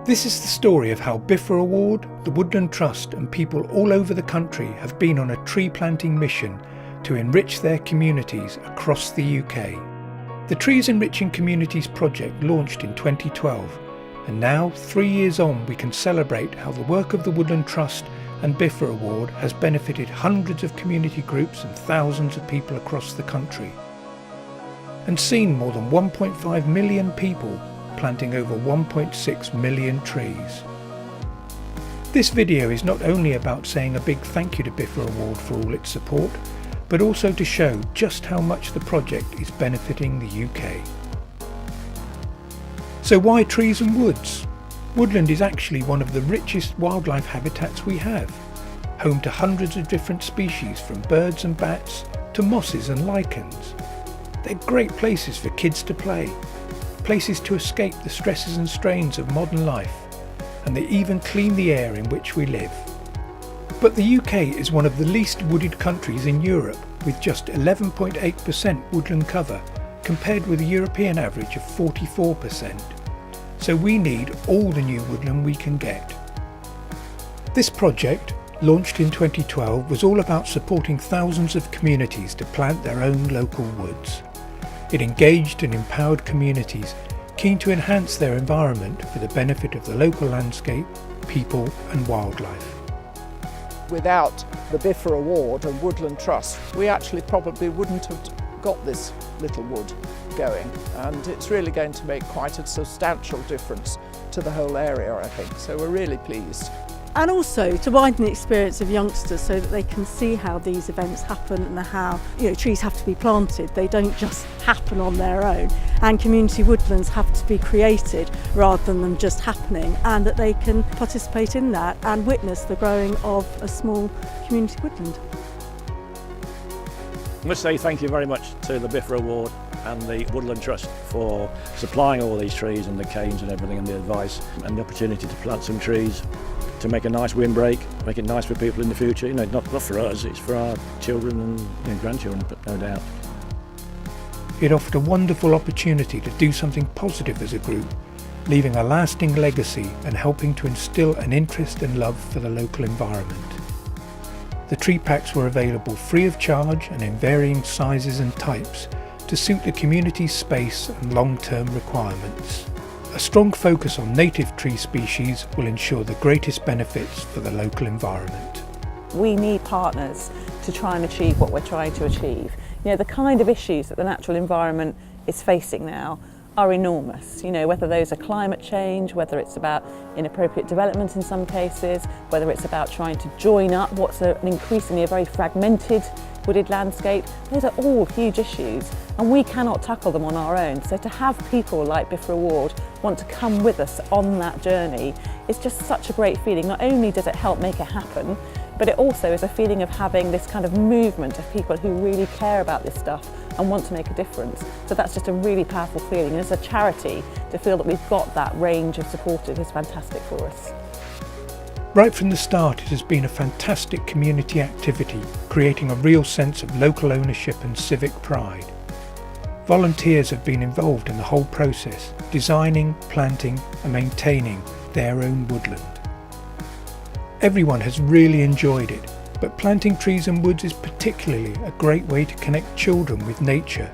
This is the story of how Biffa Award, the Woodland Trust and people all over the country have been on a tree planting mission to enrich their communities across the UK. The Trees Enriching Communities project launched in 2012, and now, 3 years on, we can celebrate how the work of the Woodland Trust and Biffa Award has benefited hundreds of community groups and thousands of people across the country, and seen more than 1.5 million people planting over 1.6 million trees. This video is not only about saying a big thank you to Biffa Award for all its support, but also to show just how much the project is benefiting the UK. So why trees and woods? Woodland is actually one of the richest wildlife habitats we have, home to hundreds of different species from birds and bats to mosses and lichens. They're great places for kids to play, places to escape the stresses and strains of modern life, and they even clean the air in which we live. But the UK is one of the least wooded countries in Europe, with just 11.8% woodland cover, compared with a European average of 44%. So we need all the new woodland we can get. This project, launched in 2012, was all about supporting thousands of communities to plant their own local woods. It engaged and empowered communities keen to enhance their environment for the benefit of the local landscape, people and wildlife. Without the Biffa Award and Woodland Trust, we actually probably wouldn't have got this little wood going, and it's really going to make quite a substantial difference to the whole area, I think, so we're really pleased. And also to widen the experience of youngsters so that they can see how these events happen and how trees have to be planted. They don't just happen on their own, and community woodlands have to be created rather than them just happening, and that they can participate in that and witness the growing of a small community woodland. I must say thank you very much to the Biffa Award and the Woodland Trust for supplying all these trees and the canes and everything, and the advice and the opportunity to plant some trees to make a nice windbreak, make it nice for people in the future. Not for us, it's for our children and grandchildren, but no doubt. It offered a wonderful opportunity to do something positive as a group, leaving a lasting legacy and helping to instill an interest and love for the local environment. The tree packs were available free of charge and in varying sizes and types to suit the community's space and long-term requirements. A strong focus on native tree species will ensure the greatest benefits for the local environment. We need partners to try and achieve what we're trying to achieve. The kind of issues that the natural environment is facing now are enormous. Whether those are climate change, whether it's about inappropriate development in some cases, whether it's about trying to join up what's an increasingly a very fragmented wooded landscape, those are all huge issues and we cannot tackle them on our own. So to have people like Biffa Award want to come with us on that journey is just such a great feeling. Not only does it help make it happen, but it also is a feeling of having this kind of movement of people who really care about this stuff and want to make a difference. So that's just a really powerful feeling, and as a charity to feel that we've got that range of supporters is fantastic for us. Right from the start, it has been a fantastic community activity, creating a real sense of local ownership and civic pride. Volunteers have been involved in the whole process, designing, planting and maintaining their own woodland. Everyone has really enjoyed it, but planting trees and woods is particularly a great way to connect children with nature.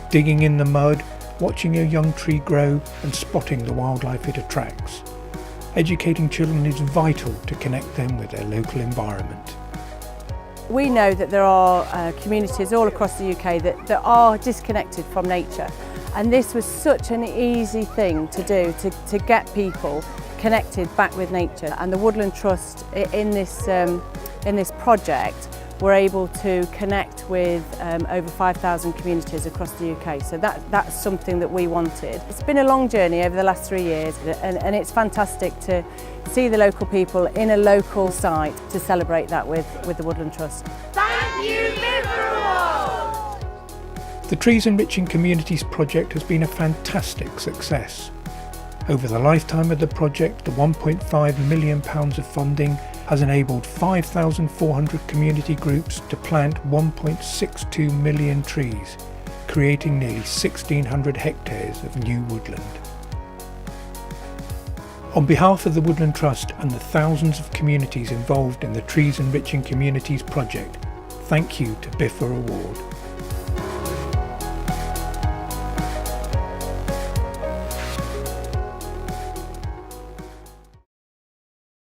Digging in the mud, watching a young tree grow and spotting the wildlife it attracts. Educating children is vital to connect them with their local environment. We know that there are communities all across the UK that are disconnected from nature, and this was such an easy thing to do to get people connected back with nature. And the Woodland Trust in this project were able to connect with over 5,000 communities across the UK. So that's something that we wanted. It's been a long journey over the last 3 years, and it's fantastic to see the local people in a local site to celebrate that with the Woodland Trust. Thank you, Biffa Award! The Trees Enriching Communities project has been a fantastic success. Over the lifetime of the project, the £1.5 million of funding has enabled 5,400 community groups to plant 1.62 million trees, creating nearly 1,600 hectares of new woodland. On behalf of the Woodland Trust and the thousands of communities involved in the Trees Enriching Communities project, thank you to Biffa Award.